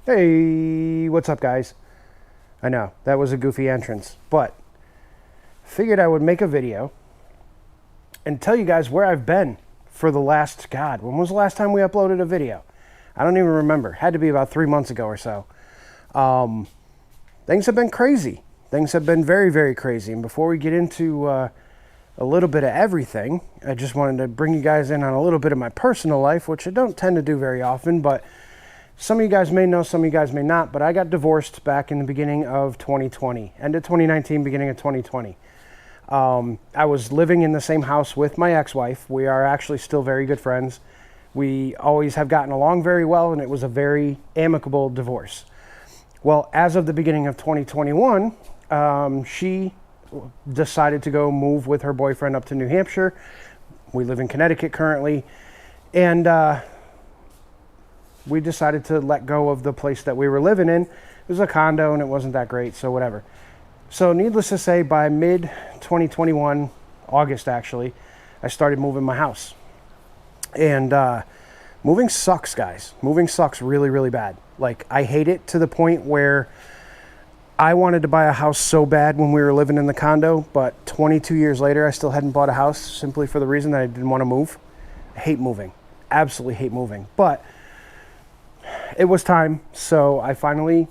Hey, what's up, guys? I know, that was a goofy entrance, but figured I would make a video and tell you guys where I've been for the last, God, when was the last time we uploaded a video? I don't even remember. Had to be about 3 months ago or so. Things have been crazy. Things have been very, very crazy. And before we get into a little bit of everything, I just wanted to bring you guys in on a little bit of my personal life, which I don't tend to do very often, but some of you guys may know, some of you guys may not, but I got divorced back in the beginning of 2020, end of 2019, beginning of 2020. I was living in the same house with my ex-wife. We are actually still very good friends. We always have gotten along very well, and it was a very amicable divorce. Well, as of the beginning of 2021, she decided to go move with her boyfriend up to New Hampshire. We live in Connecticut currently, and we decided to let go of the place that we were living in. It was a condo and it wasn't that great, so whatever. So needless to say, by mid-2021, August actually, I started moving my house. And moving sucks, guys. Moving sucks really, really bad. Like, I hate it to the point where I wanted to buy a house so bad when we were living in the condo, but 22 years later, I still hadn't bought a house simply for the reason that I didn't want to move. I hate moving. Absolutely hate moving. But it was time, so I finally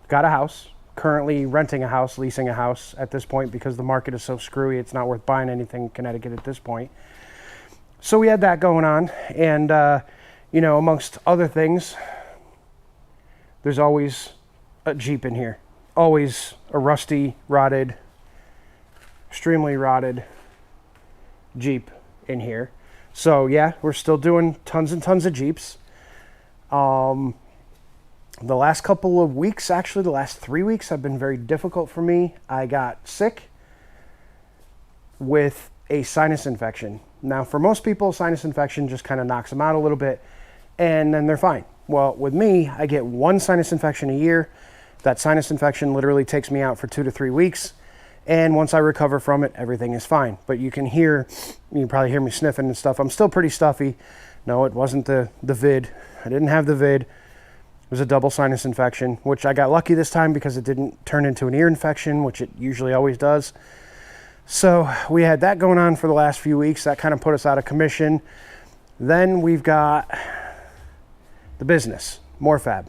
got a house. Currently renting a house, leasing a house at this point because the market is so screwy, it's not worth buying anything in Connecticut at this point. So we had that going on, and you know, amongst other things, there's always a Jeep in here. Always a rusty, rotted, extremely rotted Jeep in here. So yeah, we're still doing tons and tons of Jeeps. The last couple of weeks, actually the last 3 weeks, have been very difficult for me. I got sick with a sinus infection. Now, for most people, sinus infection just kind of knocks them out a little bit, and then they're fine. Well, with me, I get one sinus infection a year. That sinus infection literally takes me out for 2 to 3 weeks. And once I recover from it, everything is fine. But you can probably hear me sniffing and stuff. I'm still pretty stuffy. No, it wasn't the vid. I didn't have the vid. It was a double sinus infection, which I got lucky this time because it didn't turn into an ear infection, which it usually always does. So we had that going on for the last few weeks. That kind of put us out of commission. Then we've got the business, MorFab.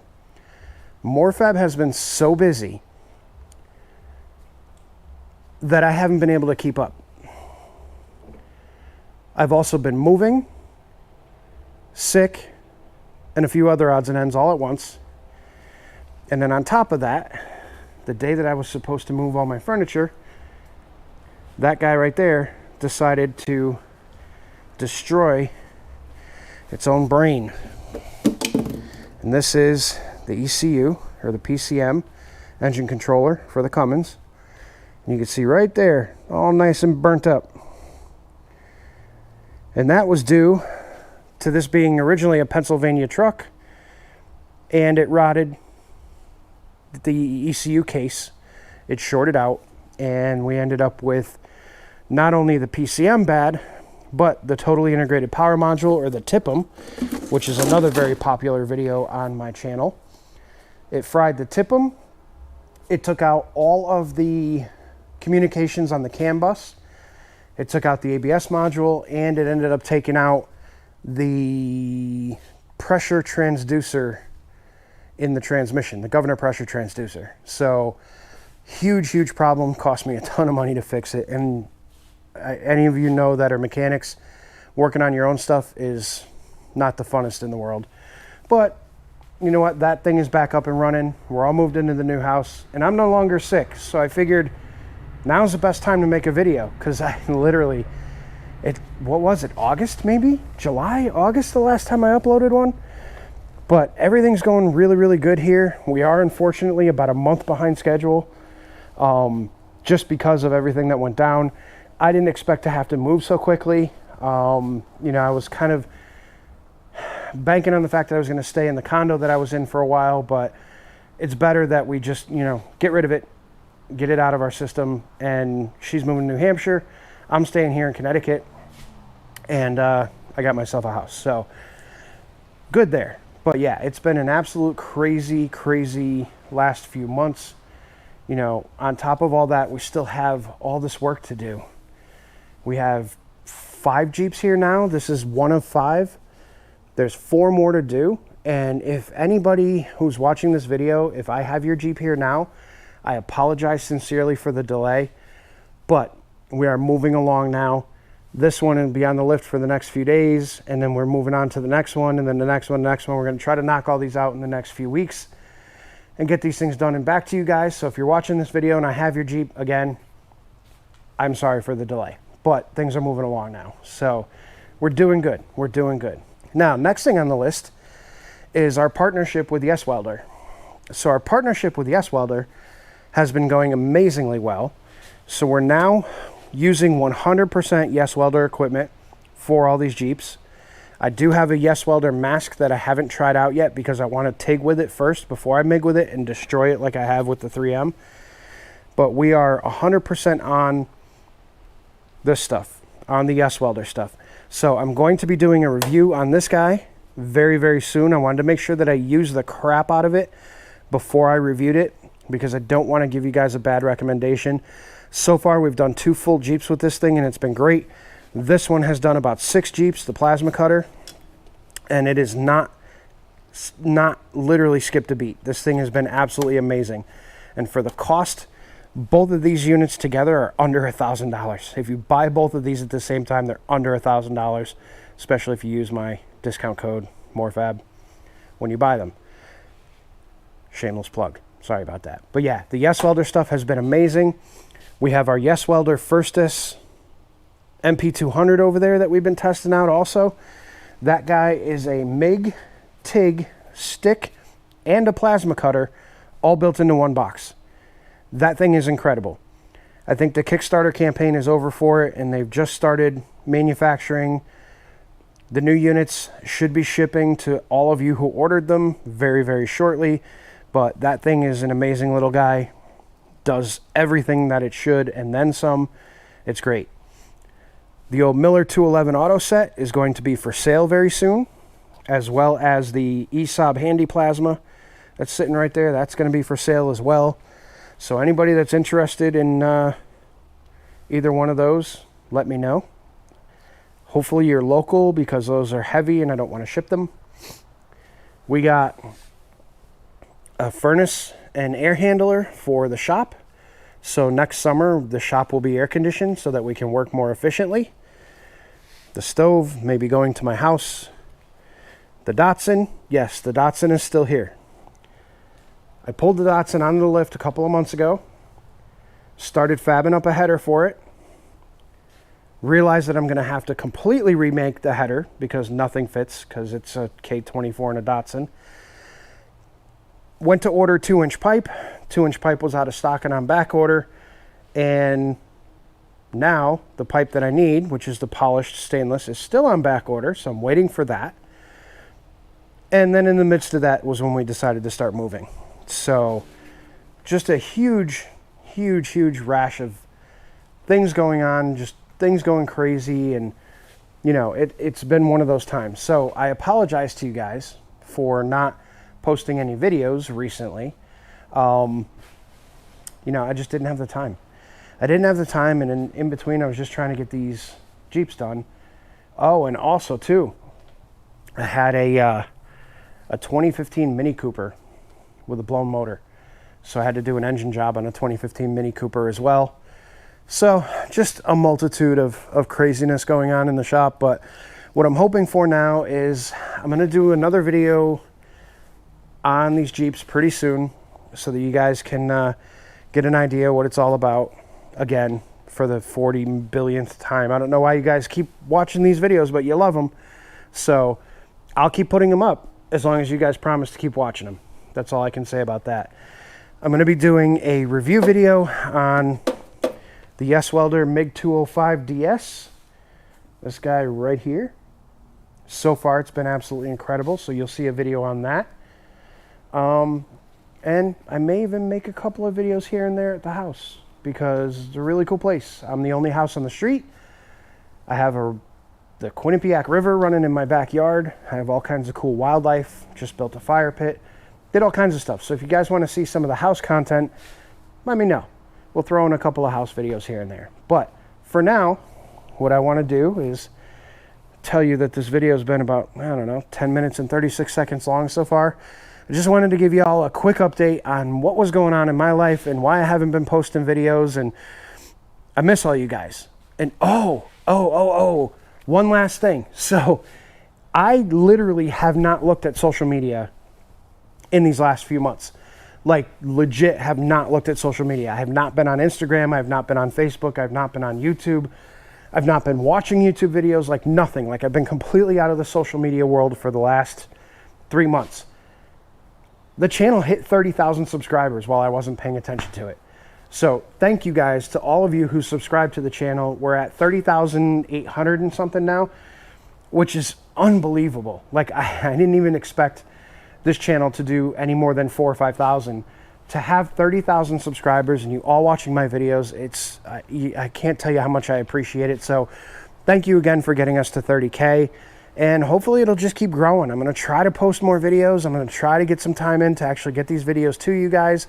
MorFab has been so busy that I haven't been able to keep up. I've also been moving, sick, and a few other odds and ends all at once. And then on top of that, the day that I was supposed to move all my furniture, that guy right there decided to destroy its own brain. And this is the ECU, or the PCM, engine controller for the Cummins. And you can see right there, all nice and burnt up. And that was due to this being originally a Pennsylvania truck, and it rotted the ECU case. It shorted out, and we ended up with not only the PCM bad, but the totally integrated power module, or the TIPM, which is another very popular video on my channel. It fried the TIPM. It took out all of the communications on the CAN bus. It took out the ABS module, and it ended up taking out the pressure transducer in the transmission, the governor pressure transducer. So huge problem, cost me a ton of money to fix it. And any of you know that are mechanics, working on your own stuff is not the funnest in the world. But you know what, that thing is back up and running. We're all moved into the new house, and I'm no longer sick. So I figured now's the best time to make a video, because I literally, what was it, August maybe? July, August, the last time I uploaded one? But everything's going really, really good here. We are unfortunately about a month behind schedule, just because of everything that went down. I didn't expect to have to move so quickly. You know, I was kind of banking on the fact that I was going to stay in the condo that I was in for a while, but it's better that we just, you know, get rid of it, get it out of our system. And she's moving to New Hampshire. I'm staying here in Connecticut, and I got myself a house. So good there. But yeah, it's been an absolute crazy last few months. You know, on top of all that, we still have all this work to do. We have 5 Jeeps here now. This is one of 5. There's 4 more to do. And if anybody who's watching this video, if I have your Jeep here now, I apologize sincerely for the delay, but we are moving along now. This one will be on the lift for the next few days, and then we're moving on to the next one, and then the next one. We're going to try to knock all these out in the next few weeks and get these things done and back to you guys. So if you're watching this video and I have your Jeep, again, I'm sorry for the delay, but things are moving along now. So we're doing good. We're doing good. Now, next thing on the list is our partnership with Welder. So our partnership with Welder has been going amazingly well. So we're now using 100% Welder equipment for all these Jeeps. I do have a Welder mask that I haven't tried out yet because I want to TIG with it first before I MIG with it and destroy it like I have with the 3M. But we are 100% on this stuff, on the Welder stuff. So I'm going to be doing a review on this guy very soon. I wanted to make sure that I use the crap out of it before I reviewed it because I don't want to give you guys a bad recommendation. So far, we've done 2 full Jeeps with this thing, and it's been great. This one has done about 6 Jeeps, the plasma cutter, and it is not literally skipped a beat. This thing has been absolutely amazing. And for the cost, both of these units together are under $1,000. If you buy both of these at the same time, they're under $1,000, especially if you use my discount code, MorFab, when you buy them. Shameless plug. Sorry about that. But yeah, the Welder stuff has been amazing. We have our Welder Firstus MP200 over there that we've been testing out also. That guy is a MIG, TIG, stick, and a plasma cutter all built into one box. That thing is incredible. I think the Kickstarter campaign is over for it, and they've just started manufacturing. The new units should be shipping to all of you who ordered them very shortly, but that thing is an amazing little guy. Does everything that it should and then some. It's great. The old Miller 211 auto set is going to be for sale very soon, as well as the ESOB Handy Plasma that's sitting right there. That's going to be for sale as well. So anybody that's interested in either one of those, let me know. Hopefully you're local because those are heavy and I don't want to ship them. We got a furnace and air handler for the shop. So next summer, the shop will be air conditioned so that we can work more efficiently. The stove may be going to my house. The Datsun, yes, the Datsun is still here. I pulled the Datsun onto the lift a couple of months ago. Started fabbing up a header for it. Realized that I'm going to have to completely remake the header because nothing fits because it's a K24 and a Datsun. Went to order 2-inch pipe. 2-inch pipe was out of stock and on back order. And now the pipe that I need, which is the polished stainless, is still on back order. So I'm waiting for that. And then in the midst of that was when we decided to start moving. So just a huge rash of things going on, just things going crazy. And, you know, it's been one of those times. So I apologize to you guys for not posting any videos recently. You know, I just didn't have the time. I didn't have the time, and in between I was just trying to get these Jeeps done. Oh, and also too, I had a 2015 Mini Cooper with a blown motor. So I had to do an engine job on a 2015 Mini Cooper as well. So just a multitude of craziness going on in the shop. But what I'm hoping for now is I'm going to do another video on these Jeeps pretty soon so that you guys can get an idea what it's all about, again, for the 40 billionth time. I don't know why you guys keep watching these videos, but you love them. So I'll keep putting them up as long as you guys promise to keep watching them. That's all I can say about that. I'm going to be doing a review video on the Welder MiG 205 DS. This guy right here. So far, it's been absolutely incredible. So you'll see a video on that. And I may even make a couple of videos here and there at the house because it's a really cool place. I'm the only house on the street. I have a the Quinnipiac River running in my backyard. I have all kinds of cool wildlife. Just built a fire pit. Did all kinds of stuff. So if you guys want to see some of the house content, let me know. We'll throw in a couple of house videos here and there. But for now, what I want to do is tell you that this video has been about, I don't know, 10 minutes and 36 seconds long so far. I just wanted to give you all a quick update on what was going on in my life and why I haven't been posting videos, and I miss all you guys. And one last thing. So I literally have not looked at social media in these last few months. Like, legit have not looked at social media. I have not been on Instagram. I have not been on Facebook. I have not been on YouTube. I've not been watching YouTube videos, like nothing. Like, I've been completely out of the social media world for the last 3 months. The channel hit 30,000 subscribers while I wasn't paying attention to it. So thank you guys to all of you who subscribed to the channel. We're at 30,800 and something now, which is unbelievable. Like, I didn't even expect this channel to do any more than 4,000 or 5,000. To have 30,000 subscribers and you all watching my videos, I can't tell you how much I appreciate it. So thank you again for getting us to 30K, and hopefully it'll just keep growing. I'm going to try to post more videos. I'm going to try to get some time in to actually get these videos to you guys,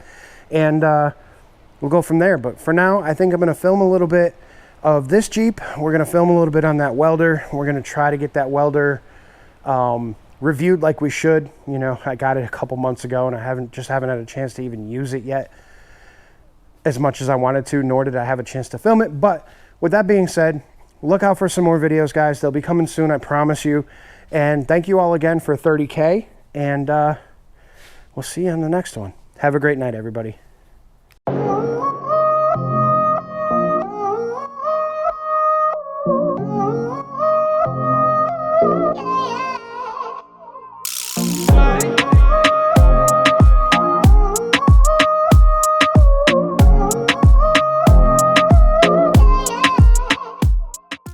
and we'll go from there. But for now, I think I'm going to film a little bit of this Jeep. We're going to film a little bit on that Welder. We're going to try to get that Welder reviewed like we should. You know, I got it a couple months ago and I haven't had a chance to even use it yet as much as I wanted to, nor did I have a chance to film it. But with that being said, look out for some more videos, guys. They'll be coming soon, I promise you. And thank you all again for 30K, and we'll see you on the next one. Have a great night, everybody.